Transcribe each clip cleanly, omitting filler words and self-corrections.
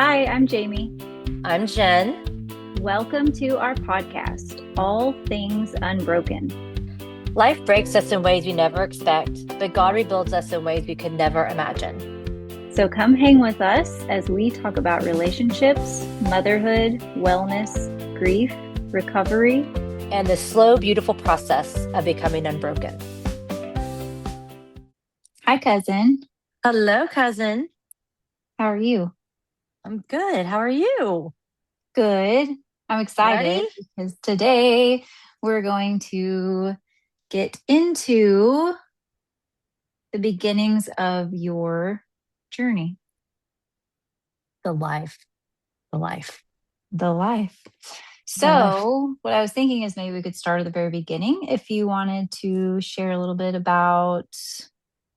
Hi, I'm Jamie. I'm Jen. Welcome to our podcast, All Things Unbroken. Life breaks us in ways we never expect, but God rebuilds us in ways we could never imagine. So come hang with us as we talk about relationships, motherhood, wellness, grief, recovery, and the slow, beautiful process of becoming unbroken. Hi, cousin. Hello, cousin. How are you? I'm good. How are you? Good. I'm excited Ready? because today we're going to get into the beginnings of your journey. The life. So what I was thinking is maybe we could start at the very beginning. If you wanted to share a little bit about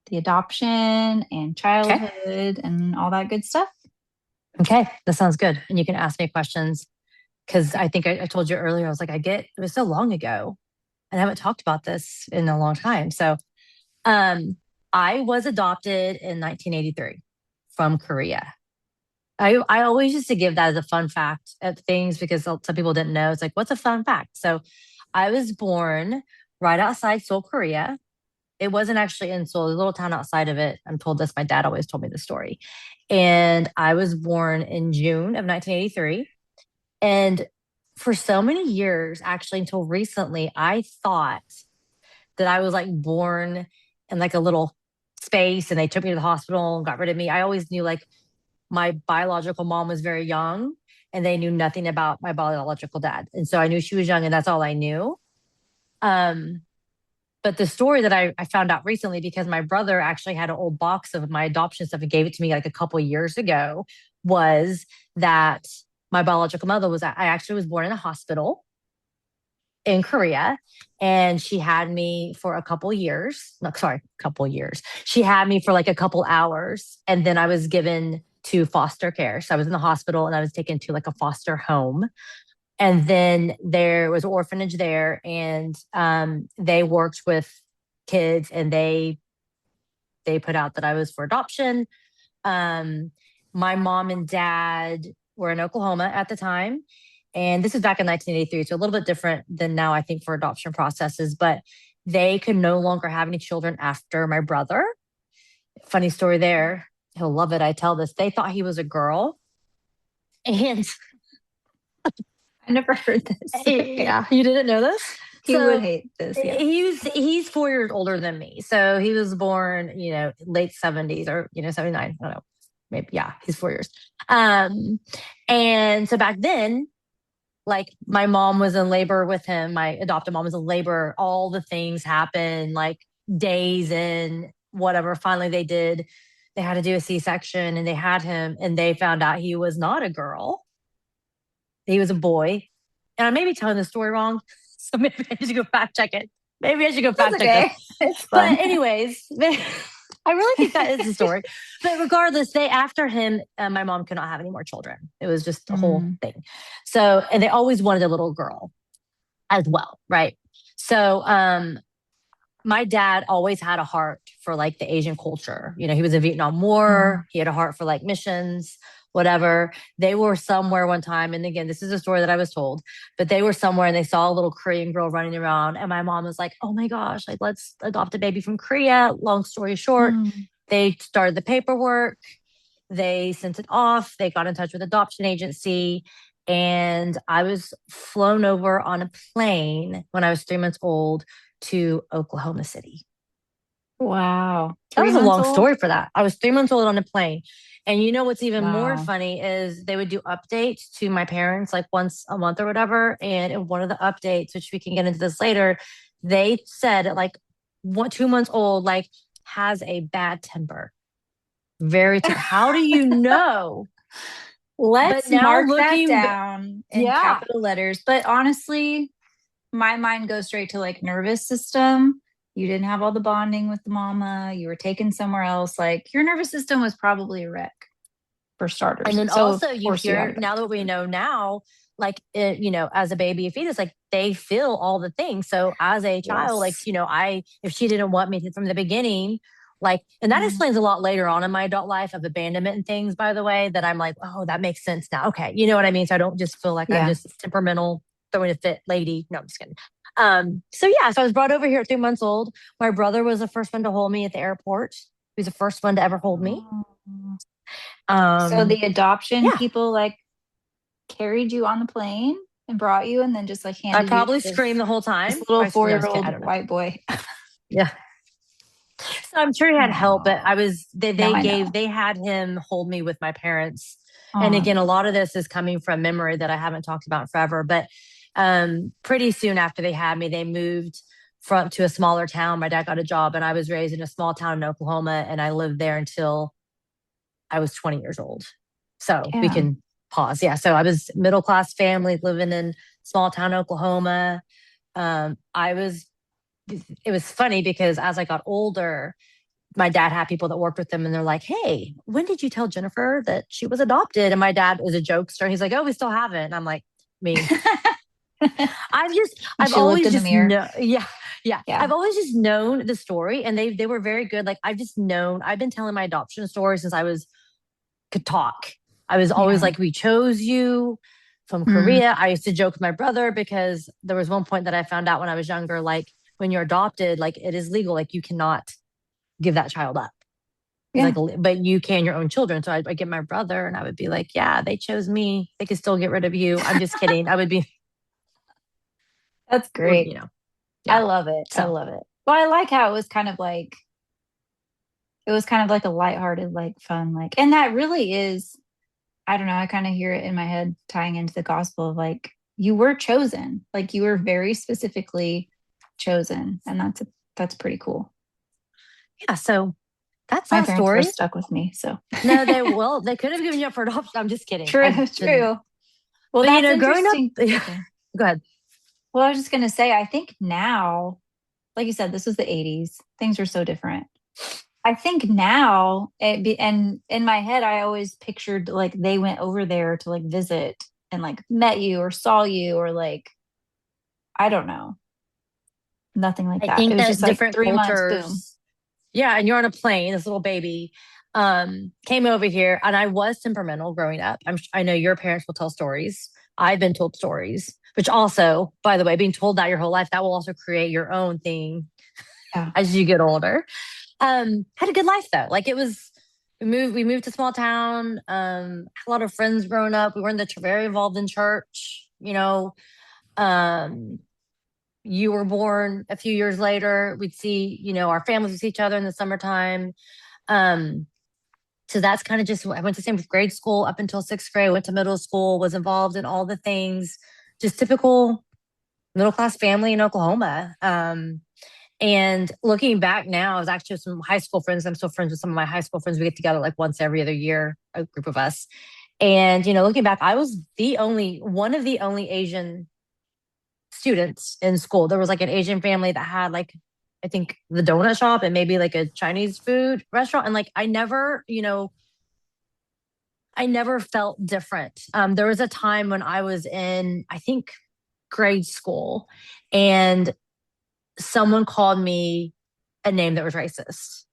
the adoption and childhood and all that good stuff. Okay, that sounds good. And you can ask me questions because I think I told you earlier, I was like, it was so long ago and I haven't talked about this in a long time. So I was adopted in 1983 from Korea. I always used to give that as a fun fact at things because some people didn't know. It's like, what's a fun fact? So I was born right outside Seoul, Korea. It wasn't actually in Seoul, a little town outside of it. I'm told this, my dad always told me the story. And I was born in June of 1983. And for so many years, actually, until recently, I thought that I was like born in like a little space and they took me to the hospital and got rid of me. I always knew like my biological mom was very young and they knew nothing about my biological dad. And so I knew she was young and that's all I knew. But the story that I found out recently, because my brother actually had an old box of my adoption stuff and gave it to me like a couple of years ago, was that my biological mother I actually was born in a hospital in Korea, and she had me for a couple years. No, sorry, couple years. She had me for like a couple hours, and then I was given to foster care. So I was in the hospital and I was taken to like a foster home. And then there was an orphanage there, and they worked with kids, and they put out that I was for adoption. My mom and dad were in Oklahoma at the time, and this is back in 1983, so a little bit different than now, I think, for adoption processes. But they could no longer have any children after my brother. Funny story there. He'll love it. I tell this. They thought he was a girl, and I never heard this. Yeah, you didn't know this? He would hate this. Yeah. He's 4 years older than me. So he was born, late 70s or, 79. I don't know. Maybe, yeah, he's 4 years. And so back then, like my mom was in labor with him. My adopted mom was in labor. All the things happened, like days in, whatever. Finally, they had to do a C-section and they had him, and they found out he was not a girl. He was a boy. And I may be telling the story wrong, so maybe I should go fact check it. Maybe I should go fact check it. It's fun. But anyways, I really think that is the story. But regardless, after him, my mom could not have any more children. It was just a whole thing. So, and they always wanted a little girl as well, right? So, my dad always had a heart for like the Asian culture. He was in Vietnam War. He had a heart for like missions, whatever. They were somewhere one time. And again, this is a story that I was told, but they were somewhere and they saw a little Korean girl running around. And my mom was like, oh my gosh, like let's adopt a baby from Korea. Long story short, they started the paperwork. They sent it off. They got in touch with adoption agency. And I was flown over on a plane when I was 3 months old to Oklahoma City. Wow. That was a long story for that. I was 3 months old on a plane. And you know what's even more Wow. funny is they would do updates to my parents like once a month or whatever. And in one of the updates, which we can get into this later, they said like 2 months old, like has a bad temper. How do you know? Let's mark that looking down in capital letters. But honestly, my mind goes straight to like nervous system. You didn't have all the bonding with the mama. You were taken somewhere else. Like your nervous system was probably a wreck for starters. And then also you hear now that we know now, like, as a baby, a fetus, like they feel all the things. So as a child, like, if she didn't want me to, from the beginning, Like, and that Mm. explains a lot later on in my adult life of abandonment and things, by the way, that I'm like, oh, that makes sense now. Okay. You know what I mean? So I don't just feel like I'm Yeah. just temperamental, throwing a fit lady. No, I'm just kidding. So yeah, so I was brought over here at 3 months old. My brother was the first one to hold me at the airport. He was the first one to ever hold me. Oh. So Um, the adoption yeah, people like carried you on the plane and brought you and then just like I handed you to probably screamed the whole this time. little No, I was kidding. I 4-year-old don't know. white boy. Yeah. So I'm sure he had help, but Oh, now I know. they had him hold me with my parents. And Oh, again, a lot of this is coming from memory that I haven't talked about forever. But pretty soon after they had me, they moved from to a smaller town. My dad got a job, and I was raised in a small town in Oklahoma, and I lived there until I was 20 years old. So we yeah. can pause. Yeah. So I was middle class family living in small town Oklahoma. I was. It was funny because as I got older, my dad had people that worked with them and they're like, hey, when did you tell Jennifer that she was adopted? And my dad was a jokester. He's like, oh, we still haven't. And I'm like, me. You I've should have looked always in the just mirror. know, yeah, yeah. Yeah. I've always just known the story and they were very good. Like I've just known, I've been telling my adoption story since I was could talk. I was always Yeah. like, we chose you from Mm, Korea. I used to joke with my brother because there was one point that I found out when I was younger, like when you're adopted, like it is legal, like you cannot give that child up. He's yeah. like, but you can your own children. So I get my brother and I would be like, yeah, they chose me. They could still get rid of you. I'm just kidding. I would be, That's well, great. I yeah. love it. I So love it. Well, I like how it was kind of like a lighthearted, like fun, like, and that really is, I don't know, I kind of hear it in my head tying into the gospel of like you were chosen. Like you were very specifically chosen. And that's pretty cool. yeah, so that's My that parents were story. stuck with me, so No, they could have given you up for adoption. I'm just kidding. I true, didn't. true. Well, But that's growing up, interesting. go Okay. ahead. Well, I was just gonna say, I think now, like you said, this was the 80s. Things are so different. I think now, and in my head, I always pictured like they went over there to like visit and like met you or saw you or like, I don't know, nothing like I that. It think was just that like different 3 months, boom. cultures, yeah, and you're on a plane, this little baby, came over here, and I was temperamental growing up. I know your parents will tell stories. I've been told stories, which also, by the way, being told that your whole life, that will also create your own thing Yeah. as you get older. Had a good life though. Like it was, we moved to a small town. Had a lot of friends growing up. We were in the very involved in church. Um, you were born a few years later. We'd see, our families would see each other in the summertime. Um, so that's kind of just, I went to same grade school up until sixth grade, went to middle school, was involved in all the things, just typical middle class family in Oklahoma. And looking back now, I was actually with some high school friends. I'm still friends with some of my high school friends. We get together like once every other year, a group of us. And, looking back, I was one of the only Asian students in school. There was like an Asian family that had like, I think the donut shop and maybe like a Chinese food restaurant. And like, I never felt different. There was a time when I was in, I think, grade school, and someone called me a name that was racist.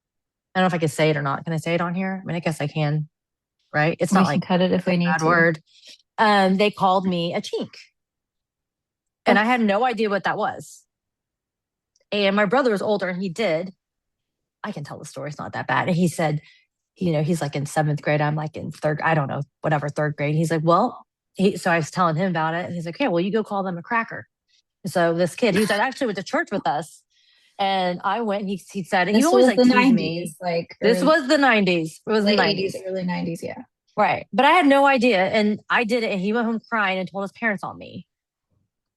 I don't know if I could say it or not. Can I say it on here? I mean, I guess I can, right? It's not We can like cut it if a we need bad to. word. They called me a chink, and Oh, I had no idea what that was. And my brother was older, and he did. I can tell the story; it's not that bad. And he said, he's like in seventh grade. I'm like in third. I don't know, whatever, third grade. He's like, well, so I was telling him about it, and he's like, okay, well, you go call them a cracker. So this kid, he actually went to church with us. And I went, he said, and he this always was like the teased 90s, me. like, This or was the 90s. It was the late 80s, 90s. early 90s. Yeah. Right. But I had no idea. And I did it. And he went home crying and told his parents on me.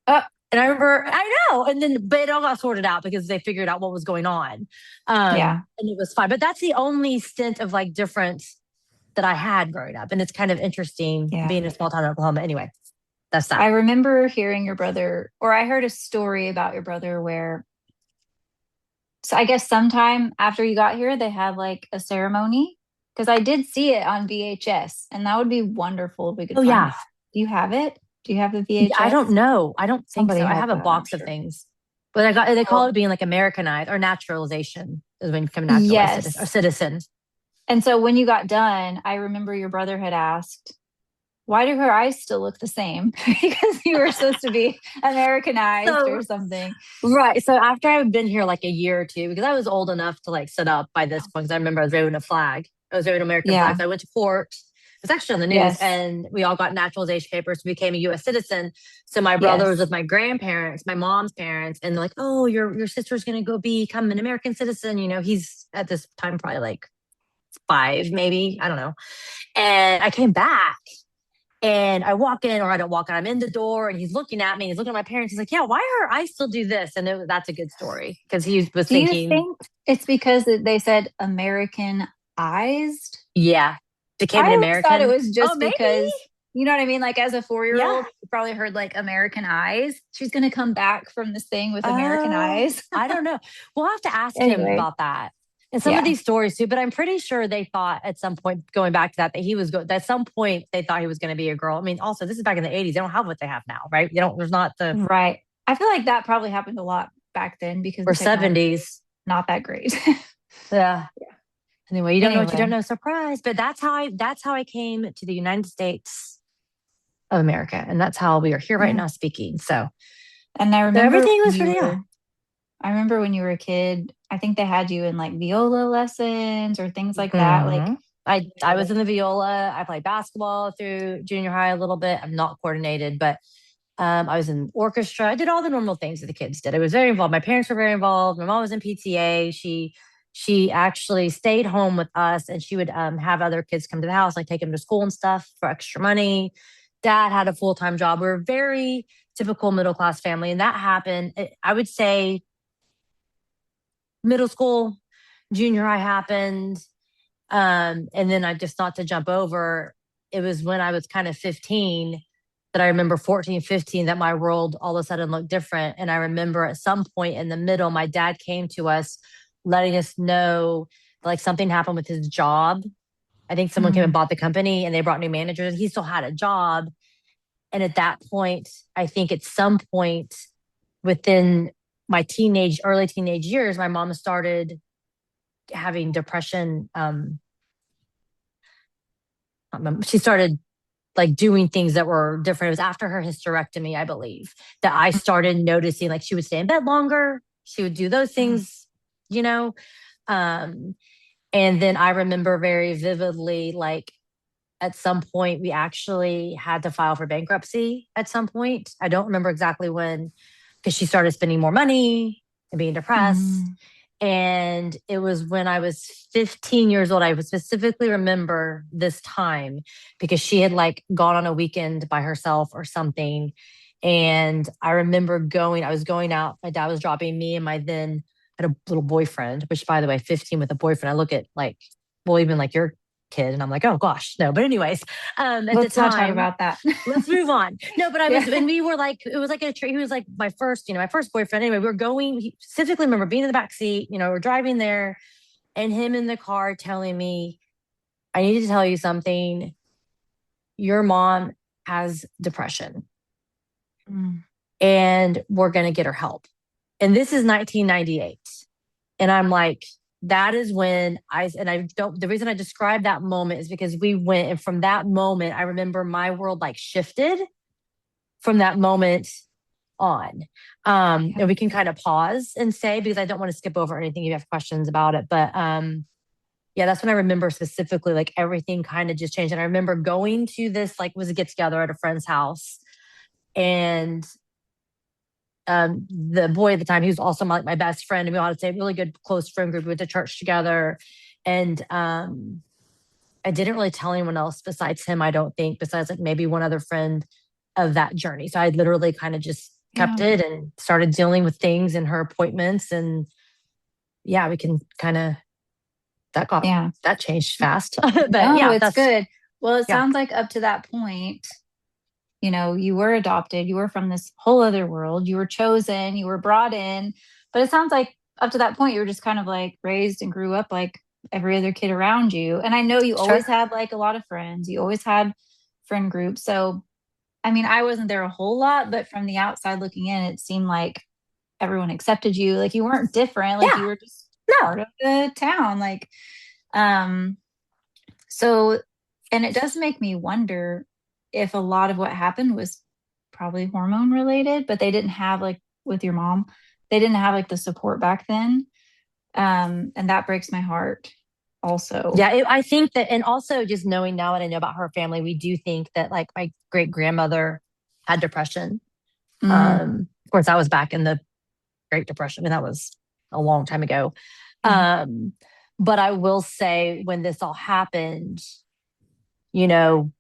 Uh, And I remember, I know. And then, but it all got sorted out because they figured out what was going on. yeah. And it was fine. But that's the only stint of like difference that I had growing up. And it's kind of interesting Yeah. being in a small town in Oklahoma. Anyway, that's I that. remember hearing your brother, or I heard a story about your brother where, so I guess sometime after you got here, they had like a ceremony because I did see it on VHS, and that would be wonderful if we could Oh, find yeah. it. Do you have it? Do you have the Yeah, I don't VHS? know. I don't think Somebody so. I has have a that, I'm box of sure. things, but they call Well, it being like Americanized or naturalization is when you become a naturalized citizen or Yes. citizen. And so when you got done, I remember your brother had asked, why do her eyes still look the same? Because you were supposed to be Americanized or So something. right. So after I had been here like a year or two, because I was old enough to like sit up by this point, because I remember I was waving a flag. I was waving American flags. Yeah. I went to court. It was actually on the news, Yes. and we all got naturalization papers, became a U.S. citizen. So my brother was Yes. with my grandparents, my mom's parents, and they're like, "Oh, your sister's gonna go become an American citizen." You know, he's at this time probably like 5, maybe, I don't know. And I came back, and I walk in, or I don't walk in, I'm in the door, and he's looking at me. He's looking at my parents. He's like, "Yeah, why are her eyes still do this?" And that's a good story because he was Do you thinking, think it's because they said Americanized? "Yeah, became I an always thought it American." was Oh, just maybe. because, you know what I mean? Like as a 4 year Yeah. old, you probably heard like American eyes. She's going to come back from this thing with American Oh, eyes. I don't know. We'll have to ask him Anyway, about that and some of yeah. these stories too. But I'm pretty sure they thought at some point, going back to that, that he was at some point they thought he was going to be a girl. I mean, also this is back in the '80s. They don't have what they have now, right? They don't. There's not the Right. I feel like that probably happened a lot back then because the or technology '70s. not that great. Yeah. Anyway, you don't know what you don't Anyway. know. Surprise! But that's how I came to the United States of America, and that's how we are here right Yeah. now speaking. So, And I so remember everything when was you pretty yeah. were I remember when you were a kid, I think they had you in like viola lessons or things like that. Like, Hmm. I was in the viola. I played basketball through junior high a little bit. I'm not coordinated, but I was in orchestra. I did all the normal things that the kids did. I was very involved. My parents were very involved. My mom was in PTA. She actually stayed home with us, and she would have other kids come to the house, like take them to school and stuff for extra money. Dad had a full time job. We were a very typical middle class family, and that happened. I would say middle school, junior high happened. And then I just not to jump over, it was when I was kind of 15 that I remember 14, 15, that my world all of a sudden looked different. And I remember at some point in the middle, my dad came to us letting us know like something happened with his job. I think someone came and mm, bought the company and they brought new managers. He still had a job. And at that point, I think at some point within my early teenage years, my mom started having depression. She started like doing things that were different. It was after her hysterectomy, I believe, that I started noticing like she would stay in bed longer. She would do those mm, things, you know. Um, and then I remember very vividly, like at some point, we actually had to file for bankruptcy at some point. I don't remember exactly when, because she started spending more money and being depressed. mm, And it was when I was 15 years old. I would specifically remember this time because she had like gone on a weekend by herself or something. And I remember I was going out. My dad was dropping me and my then had a little boyfriend, which by the way, 15 with a boyfriend, I look at like, well, even like your kid. And I'm like, oh gosh, no. But anyways, at the let's not talk time, about that. let's move on. No, but Yeah. and we were like, it was like he was like my first, my first boyfriend. Anyway, we were going, he specifically remember being in the back seat, we're driving there and him in the car telling me, I need to tell you something. Your mom has depression Mm, and we're going to get her help. And this is 1998. And I'm like, that is when I don't, the reason I described that moment is because we went, and from that moment, I remember my world like shifted from that moment on. yeah. And we can kind of pause and say, because I don't want to skip over anything if you have questions about it. But yeah, that's when I remember specifically like everything kind of just changed. And I remember going to this, like, was a get together at a friend's house. And the boy at the time, he was also my best friend. And we all had a really good close friend group. We went to church together. And I didn't really tell anyone else besides him, I don't think, besides like maybe one other friend of that journey. So I literally kind of just kept Yeah. it and started dealing with things and her appointments. And yeah, we can kind of, Yeah. that changed fast. But No, yeah, it's good. Well, it yeah, sounds like up to that point, you were adopted, you were from this whole other world, you were chosen, you were brought in. But it sounds like up to that point, you were just kind of like raised and grew up like every other kid around you. And I know you always sure. had like a lot of friends, you always had friend groups. So, I mean, I wasn't there a whole lot, but from the outside looking in, it seemed like everyone accepted you. Like you weren't different, like Yeah. you were just No. part of the town. Like, um, so, and it does make me wonder if a lot of what happened was probably hormone related, but they didn't have like with your mom, they didn't have like the support back then. And that breaks my heart also. Yeah, I think that, and also just knowing now what I know about her family, we do think that like my great grandmother had depression. Mm, Of course, that was back in the Great Depression. I mean, that was a long time ago. yeah. Um, but I will say, when this all happened, you know,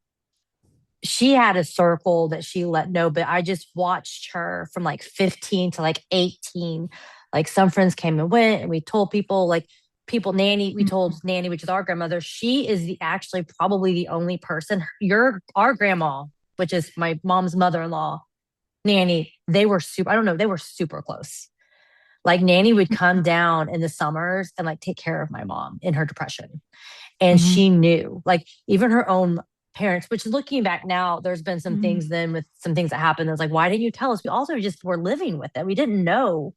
she had a circle that she let know, but I just watched her from like 15 to like 18. Like some friends came and went, and we told people, like people, Nanny, we told Mm, Nanny, which is our grandmother, she is the actually probably the only person, our grandma, which is my mom's mother in law, Nanny, they were super, I don't know, they were super close. Like Nanny would come down in the summers and like take care of my mom in her depression. And mhm, she knew, like even her own parents, which looking back now, there's been some mhm. things then with some things that happened. It was like, why didn't you tell us? We also just were living with it. We didn't know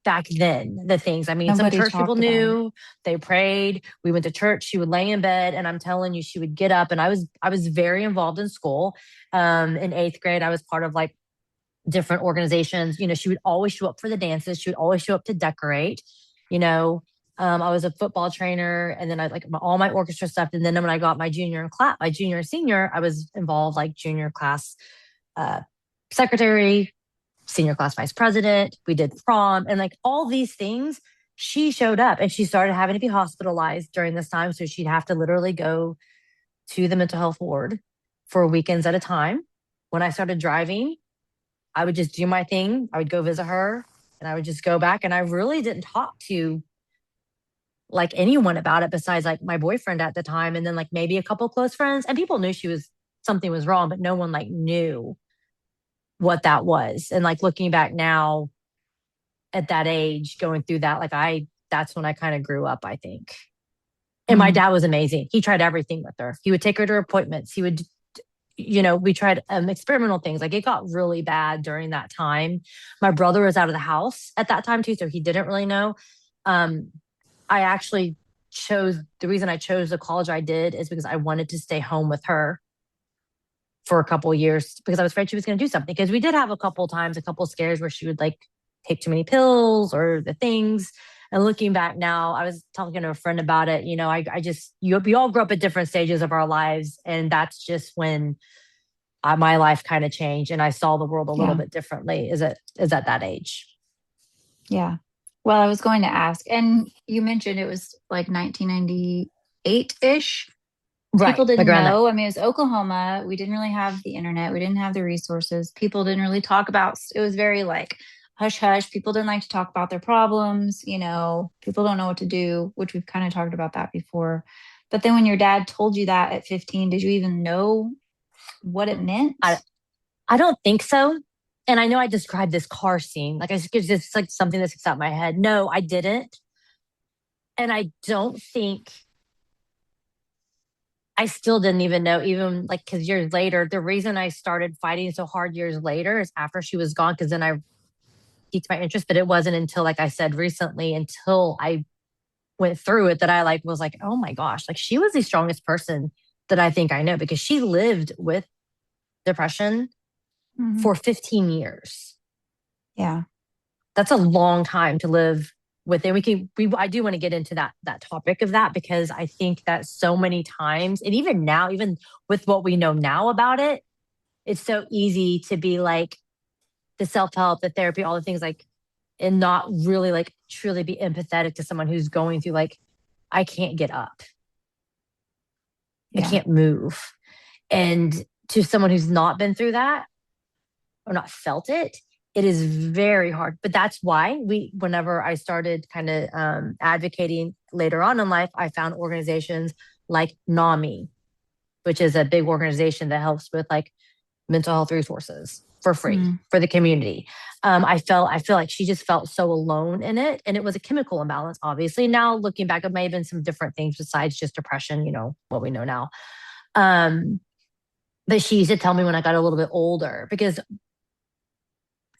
back then the things. I mean, some Nobody church people talked about it. knew, they prayed. We went to church. She would lay in bed, and I'm telling you, she would get up. And I was very involved in school. In eighth grade, I was part of like different organizations. She would always show up for the dances. She would always show up to decorate. You know, I was a football trainer, and then I like all my orchestra stuff. And then when I got my junior and senior, I was involved like junior class uh, secretary, senior class vice president. We did prom and like all these things. She showed up, and she started having to be hospitalized during this time. So she'd have to literally go to the mental health ward for weekends at a time. When I started driving, I would just do my thing. I would go visit her, and I would just go back. And I really didn't talk to like anyone about it besides like my boyfriend at the time. And then like maybe a couple close friends, and people knew something was wrong, but no one like knew what that was. And like looking back now at that age, going through that, that's when I kind of grew up, I think. And my Mm, dad was amazing. He tried everything with her. He would take her to appointments. He would, we tried experimental things. Like it got really bad during that time. My brother was out of the house at that time too, so he didn't really know. Um, I actually the reason I chose the college I did is because I wanted to stay home with her for a couple of years because I was afraid she was going to do something. Because we did have a couple times, a couple scares where she would like take too many pills or the things. And looking back now, I was talking to a friend about it. I just, we all grew up at different stages of our lives. And that's just when my life kind of changed and I saw the world a little yeah. bit differently is at that age. Yeah. Well, I was going to ask, and you mentioned it was like 1998-ish. Right. People Like didn't around that. know. I mean, it was Oklahoma. We didn't really have the internet. We didn't have the resources. People didn't really talk about, it was very like hush hush. People didn't like to talk about their problems. People don't know what to do, which we've kind of talked about that before. But then when your dad told you that at 15, did you even know what it I, meant? I don't think so. And I know I described this car scene. Like it's just like something that sticks out in my head. No, I didn't. And I don't think I still didn't even know, even like, because years later, the reason I started fighting so hard years later is after she was gone, because then I piqued my interest. But it wasn't until, like I said recently, until I went through it that I like was like, oh my gosh, like she was the strongest person that I think I know because she lived with depression Hmm. for 15 years. Yeah. That's a long time to live with it. I do want to get into that topic of that because I think that so many times, and even now, even with what we know now about it, it's so easy to be like the self-help, the therapy, all the things like, and not really like truly be empathetic to someone who's going through like, I can't get up, I Yeah. can't move. And to someone who's not been through that or not felt it, it is very hard. But that's why whenever I started kind of advocating later on in life, I found organizations like NAMI, which is a big organization that helps with like mental health resources for free Mm, for the community. I feel like she just felt so alone in it, and it was a chemical imbalance. Obviously, now looking back, it may have been some different things besides just depression. What we know now. Um, but she used to tell me when I got a little bit older because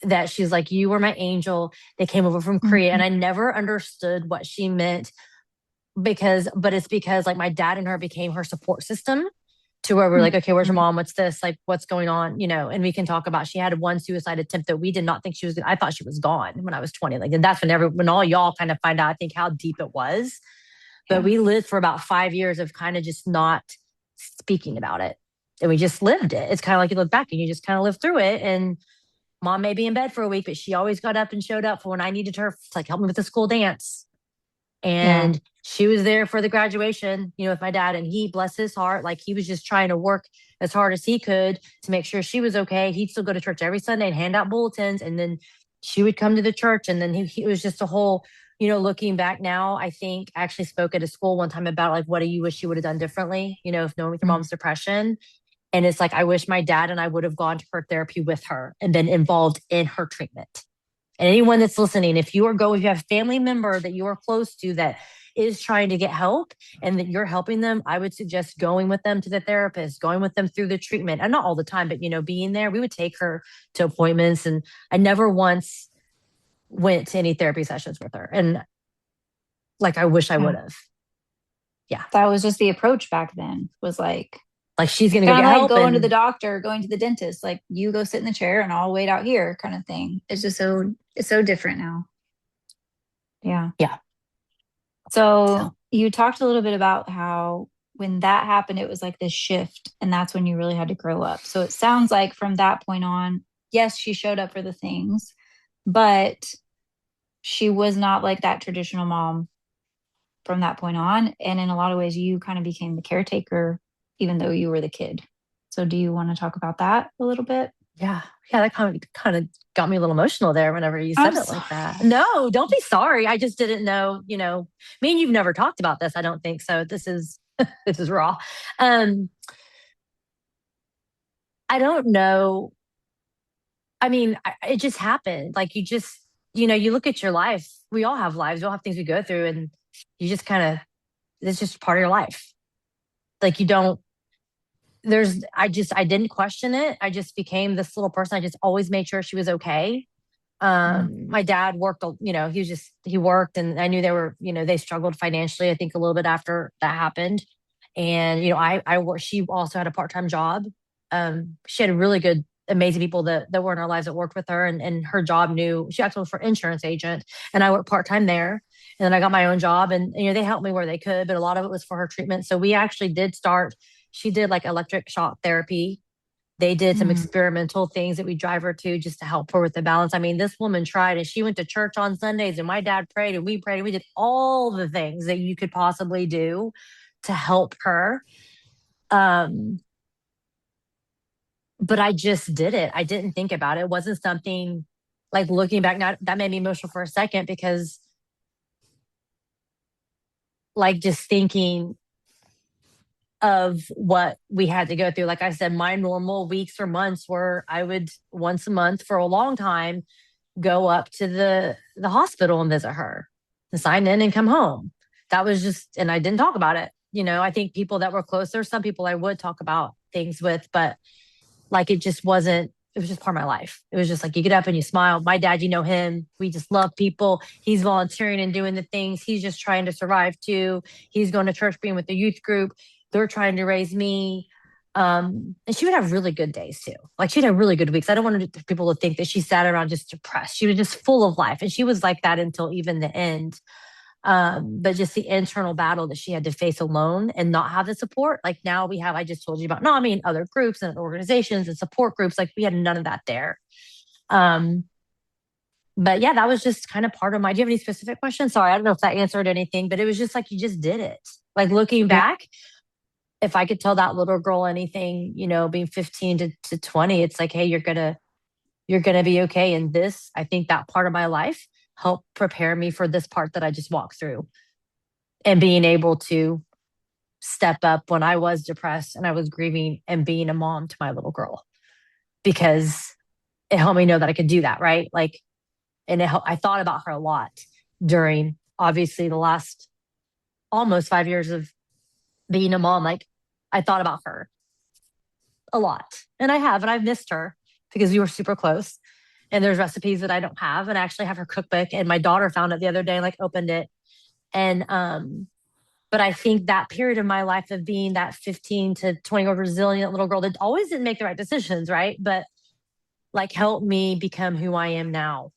that she's like, you were my angel. They came over from Korea. Mhm. And I never understood what she meant but it's because like my dad and her became her support system to where we're like, okay, where's your Mhm. mom? What's this? Like, what's going on? And we can talk about, she had one suicide attempt that we did not think she was, I thought she was gone when I was 20. Like, and that's when all y'all kind of find out, I think, how deep it was. But Yeah. we lived for about 5 years of kind of just not speaking about it. And we just lived it. It's kind of like you look back and you just kind of live through it. And mom may be in bed for a week, but she always got up and showed up for when I needed her to like help me with the school dance. Yeah. And she was there for the graduation, with my dad. And he, bless his heart, like he was just trying to work as hard as he could to make sure she was okay. He'd still go to church every Sunday and hand out bulletins. And then she would come to the church. And then he was just a whole, looking back now, I think I actually spoke at a school one time about like, what do you wish you would have done differently, if knowing with your Mhm. mom's depression. And it's like, I wish my dad and I would have gone to her therapy with her and been involved in her treatment. And anyone that's listening, if you have a family member that you are close to that is trying to get help and that you're helping them, I would suggest going with them to the therapist, going with them through the treatment. And not all the time, but being there. We would take her to appointments, and I never once went to any therapy sessions with her. And like I wish I Yeah. would have. Yeah. That was just the approach back then, was like Like she's gonna go kind of get like help. going to the And doctor, going to the dentist, like you go sit in the chair and I'll wait out here kind of thing. It's so different now. Yeah. yeah. So So you talked a little bit about how when that happened, it was like this shift, and that's when you really had to grow up. So it sounds like from that point on, yes, she showed up for the things, but she was not like that traditional mom from that point on. And in a lot of ways, you kind of became the caretaker, even though you were the kid. So do you want to talk about that a little bit? yeah. Yeah, that kind of got me a little emotional there whenever you I'm said it like sorry. that. No, don't be sorry. I just didn't know, me and you've never talked about this, I don't think so. This is this is raw. Um, I don't know. I mean, it just happened. Like you look at your life. We all have lives. We all have things we go through, and you just kind of, it's just part of your life. Like you don't, I didn't question it. I just became this little person. I just always made sure she was okay. Mm. My dad worked, he worked, and I knew they struggled financially, I think a little bit after that happened. And I worked, she also had a part-time job. She had really good, amazing people that were in our lives that worked with her, and her job, knew she actually was for insurance agent, and I worked part-time there. And then I got my own job, and they helped me where they could, but a lot of it was for her treatment. So we actually did start, she did like electric shock therapy. They did some Mm. experimental things that we drive her to just to help her with the balance. I mean, this woman tried, and she went to church on Sundays, and my dad prayed, and we prayed, and we did all the things that you could possibly do to help her. Um, but I just did it. I didn't think about it. It wasn't something, like, looking back now, that made me emotional for a second, because like just thinking of what we had to go through. Like I said, my normal weeks or months were, I would once a month for a long time go up to the hospital and visit her and sign in and come home. That was just, and I didn't talk about it. I think people that were closer, some people I would talk about things with, but like it just wasn't, it was just part of my life. It was just like you get up and you smile. My dad, you know him. We just love people. He's volunteering and doing the things. He's just trying to survive too. He's going to church, being with the youth group. They're trying to raise me. And she would have really good days too. Like she'd have really good weeks. I don't want people to think that she sat around just depressed. She was just full of life. And she was like that until even the end. But just the internal battle that she had to face alone and not have the support. Like now we have, I just told you about, no, I mean, other groups and organizations and support groups. Like we had none of that there. Um, but yeah, that was just kind of part of do you have any specific questions? Sorry, I don't know if that answered anything, but it was just like, you just did it. Like looking Yeah. back, if I could tell that little girl anything, being 15 to 20, it's like, hey, you're gonna be okay. And this, I think that part of my life helped prepare me for this part that I just walked through, and being able to step up when I was depressed and I was grieving, and being a mom to my little girl, because it helped me know that I could do that. Right. Like, and I thought about her a lot during obviously the last almost 5 years of being a mom. Like I thought about her a lot, and I've missed her because we were super close. and there's recipes that I don't have. And I actually have her cookbook, and my daughter found it the other day and like opened it. And but I think that period of my life of being that 15 to 20 year old resilient little girl that always didn't make the right decisions, right? But like helped me become who I am now,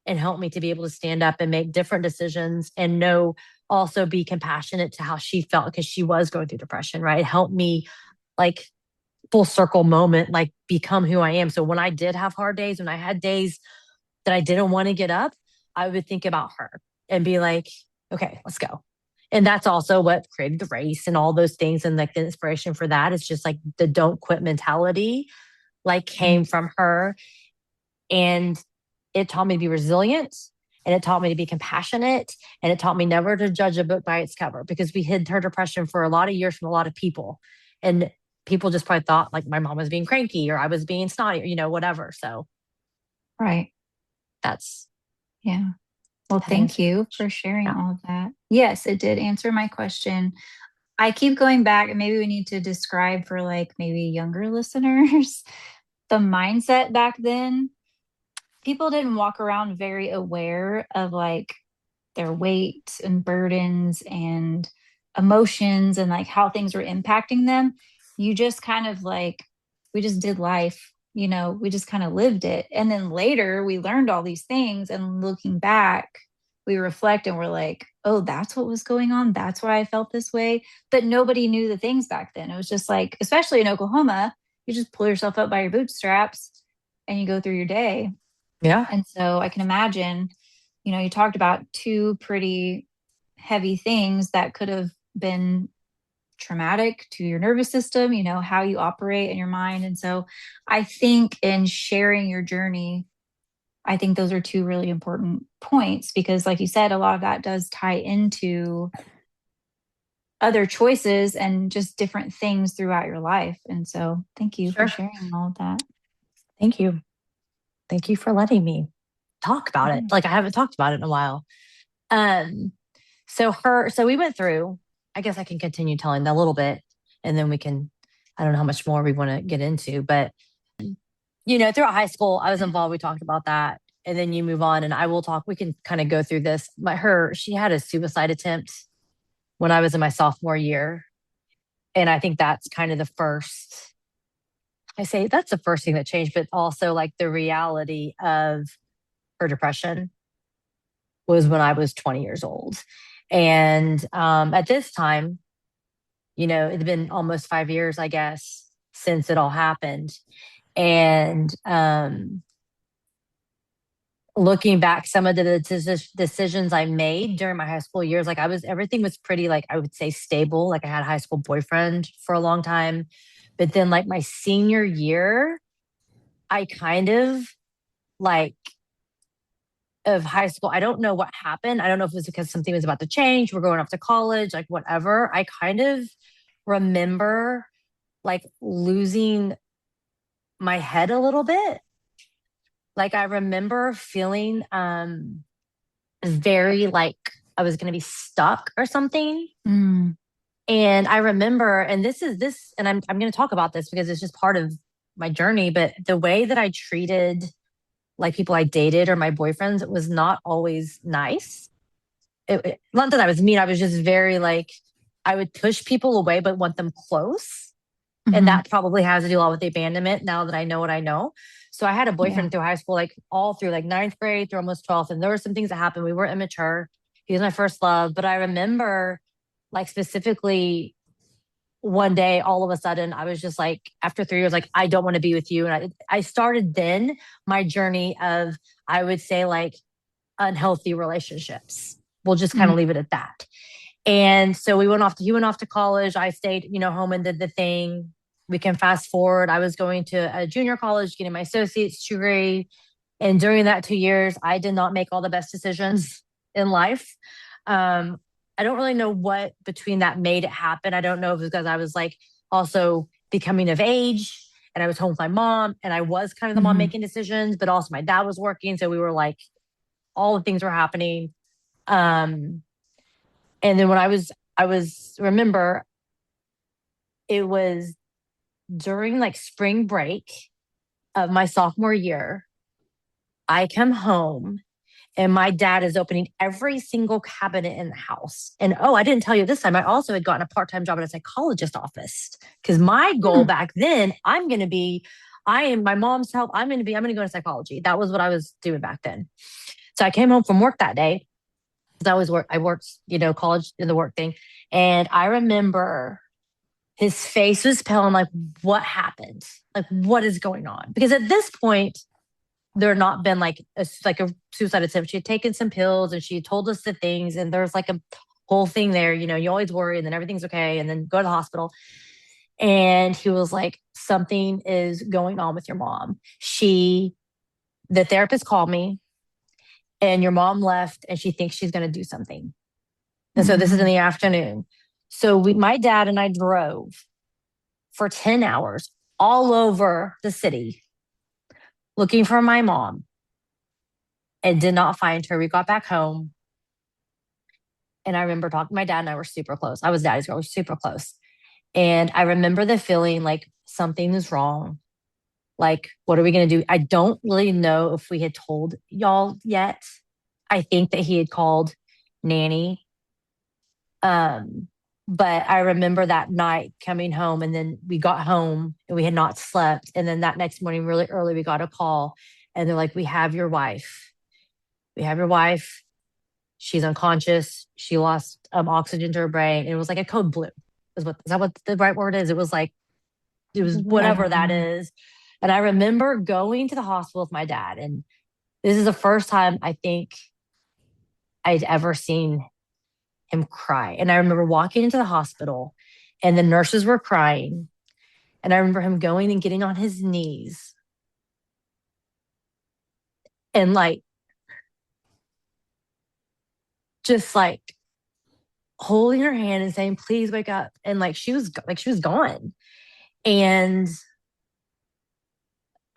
and helped me to be able to stand up and make different decisions and know, also be compassionate to how she felt because she was going through depression, right? It helped me like full circle moment, like become who I am. So when I did have hard days, when I had days that I didn't want to get up, I would think about her and be like, okay, let's go. And that's also what created the race and all those things. And like the inspiration for that is just like the don't quit mentality, like Mhm. came from her. And it taught me to be resilient, and it taught me to be compassionate, and it taught me never to judge a book by its cover, because we hid her depression for a lot of years from a lot of people. And people just probably thought like my mom was being cranky or I was being snotty, or, whatever. So Right. that's Yeah. Well, that thank answers your you question. for sharing Yeah. all of that. Yes, it did answer my question. I keep going back, and maybe we need to describe for like maybe younger listeners the mindset back then. People didn't walk around very aware of like their weight and burdens and emotions and like how things were impacting them. You just kind of like, we just did life, we just kind of lived it. And then later we learned all these things. And looking back, we reflect and we're like, oh, that's what was going on. That's why I felt this way. But nobody knew the things back then. It was just like, especially in Oklahoma, you just pull yourself up by your bootstraps and you go through your day. Yeah. And so I can imagine, you talked about two pretty heavy things that could have been traumatic to your nervous system, how you operate in your mind. And so I think in sharing your journey, I think those are two really important points because, like you said, a lot of that does tie into other choices and just different things throughout your life. And so thank you for Sure. sharing all of that. Thank you. Thank you for letting me talk about it. Yeah. Like I haven't talked about it in a while. Um, so we went through, I guess I can continue telling that a little bit, and then we can, I don't know how much more we want to get into, but throughout high school, I was involved. We talked about that. And then you move on, and I will talk, we can kind of go through this. She had a suicide attempt when I was in my sophomore year. And I think that's kind of the first, I say that's the first thing that changed, but also like the reality of her depression was when I was 20 years old. And at this time, it had been almost 5 years, I guess, since it all happened. And looking back, some of the decisions I made during my high school years, like everything was pretty, like I would say stable. Like I had a high school boyfriend for a long time. But then, like my senior year, I kind of like of high school, I don't know what happened. I don't know if it was because something was about to change. We're going off to college, like whatever. I kind of remember like losing my head a little bit. Like I remember feeling very like I was going to be stuck or something. Mm. And I remember, and and I'm going to talk about this because it's just part of my journey, but the way that I treated like people I dated or my boyfriends was not always nice. Not that I was mean. I was just very like, I would push people away, but want them close. And Hmm. that probably has to do a lot with the abandonment now that I know what I know. So I had a Yeah. boyfriend through high school, like all through like ninth grade through almost 12th. And there were some things that happened. We were immature. He was my first love. But I remember like specifically one day, all of a sudden, I was just like, after 3 years, like, I don't want to be with you. And I started then my journey of, I would say, like unhealthy relationships. We'll just kind Mhm. of leave it at that. And so he went off to college. I stayed, home and did the thing. We can fast forward. I was going to a junior college, getting my associate's degree. And during that 2 years, I did not make all the best decisions in life. Um, I don't really know what between that made it happen. I don't know if it was because I was like also becoming of age and I was home with my mom and I was kind of the mom Mhm. making decisions, but also my dad was working. So we were like, all the things were happening. Um, and then when remember, it was during like spring break of my sophomore year. I come home and my dad is opening every single cabinet in the house. And oh, I didn't tell you this time, I also had gotten a part time job at a psychologist office because my goal Hmm. back then, I am my mom's help. I'm going to go into psychology. That was what I was doing back then. So I came home from work that day because I worked, college in the work thing. And I remember his face was pale. I'm like, what happened? Like, what is going on? Because at this point, there had not been like a suicide attempt. She had taken some pills and she had told us the things, and there's like a whole thing there. You always worry, and then everything's okay, and then go to the hospital. And he was like, something is going on with your mom. The therapist called me, and your mom left, and she thinks she's going to do something. And so this is in Mm. the afternoon. So my dad and I drove for 10 hours all over the city looking for my mom and did not find her. We got back home, and I remember talking, my dad and I were super close. I was daddy's girl, we were super close. And I remember the feeling like something is wrong. Like, what are we going to do? I don't really know if we had told y'all yet. I think that he had called Nanny. Um, but I remember that night coming home, and then we got home and we had not slept. And then that next morning, really early, we got a call, and they're like, we have your wife. We have your wife. She's unconscious. She lost oxygen to her brain. And it was like a code blue. Is that what the right word is? It was I whatever don't that know. is. And I remember going to the hospital with my dad. And this is the first time I think I'd ever seen him cry. And I remember walking into the hospital and the nurses were crying. And I remember him going and getting on his knees and like, just like holding her hand and saying, please wake up. And she was gone. And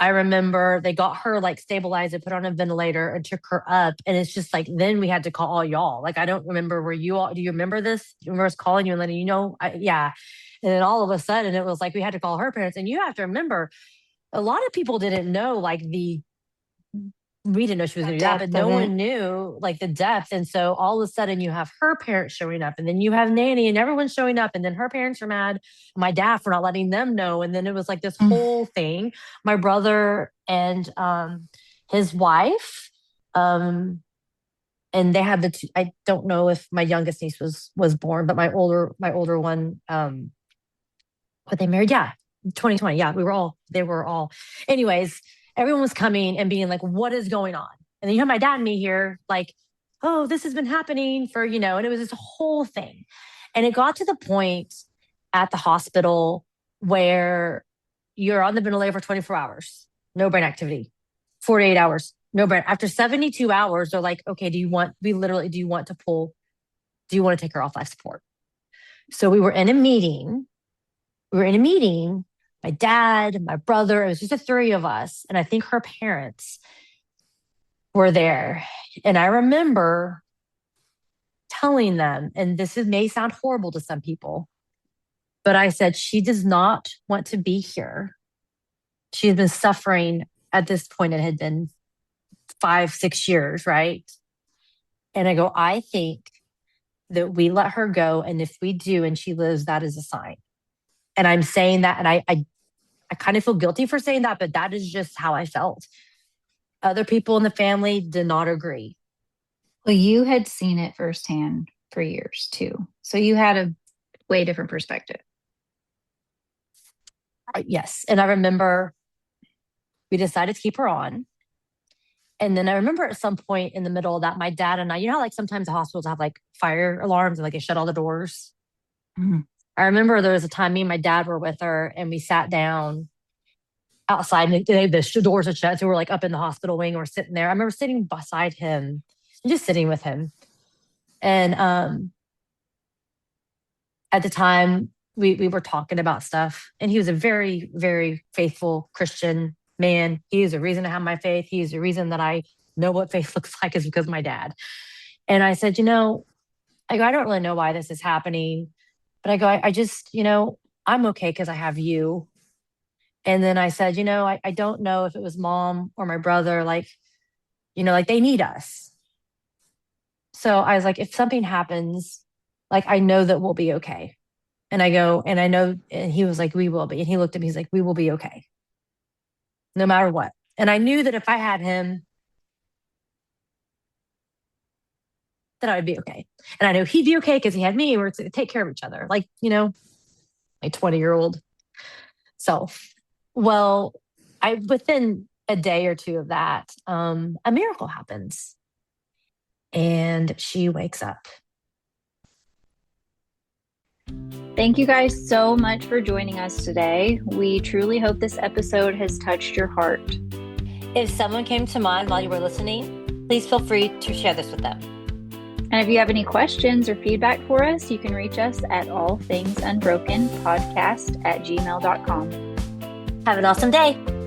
I remember they got her like stabilized and put on a ventilator and took her up. And it's just like, then we had to call all y'all. Like, I don't remember where you all, do you remember this? Do you remember us calling you and letting you know? Yeah. And then all of a sudden it was like, we had to call her parents. And you have to remember, a lot of people didn't know like we didn't know she was The going to do that, but depth of no it. one knew like the depth. And so all of a sudden you have her parents showing up, and then you have Nanny and everyone's showing up. And then her parents are mad, my dad for not letting them know. And then it was like this Mm. whole thing. My brother and his wife, um, and they had I don't know if my youngest niece was born, but my older one, were they married? Yeah. 2020. Yeah. They were all, anyways, everyone was coming and being like, what is going on? And then you have my dad and me here, like, oh, this has been happening and it was this whole thing. And it got to the point at the hospital where you're on the ventilator for 24 hours, no brain activity, 48 hours, no brain. After 72 hours, they're like, okay, do you want to take her off life support? So we were in a meeting, my dad, my brother, it was just the three of us. And I think her parents were there. And I remember telling them, and may sound horrible to some people, but I said, she does not want to be here. She has been suffering at this point. It had been 5, 6 years, right? And I go, I think that we let her go. And if we do and she lives, that is a sign. And I'm saying that, and I kind of feel guilty for saying that, but that is just how I felt. Other people in the family did not agree. Well, you had seen it firsthand for years too. So you had a way different perspective. Yes. And I remember we decided to keep her on. And then I remember at some point in the middle of that, my dad and I, you know how like sometimes the hospitals have like fire alarms and like they shut all the doors. Mhm. I remember there was a time me and my dad were with her and we sat down outside and the doors had shut. So we're like up in the hospital wing. We're sitting there. I remember sitting beside him and just sitting with him. And at the time we were talking about stuff, and he was a very, very faithful Christian man. He is the reason I have my faith. He is the reason that I know what faith looks like, is because of my dad. And I said, I don't really know why this is happening, but I go, I just, I'm okay because I have you. And then I said, I don't know if it was mom or my brother. Like, like they need us. So I was like, if something happens, like I know that we'll be okay. And I go, and I know, and he was like, we will be. And he looked at me, he's like, we will be okay, no matter what. And I knew that if I had him, that I would be okay. And I know he'd be okay because he had me. We're to take care of each other, like, my 20-year-old self. Well, within a day or two of that, a miracle happens and she wakes up. Thank you guys so much for joining us today. We truly hope this episode has touched your heart. If someone came to mind while you were listening, please feel free to share this with them. And if you have any questions or feedback for us, you can reach us at allthingsunbrokenpodcast@gmail.com. Have an awesome day.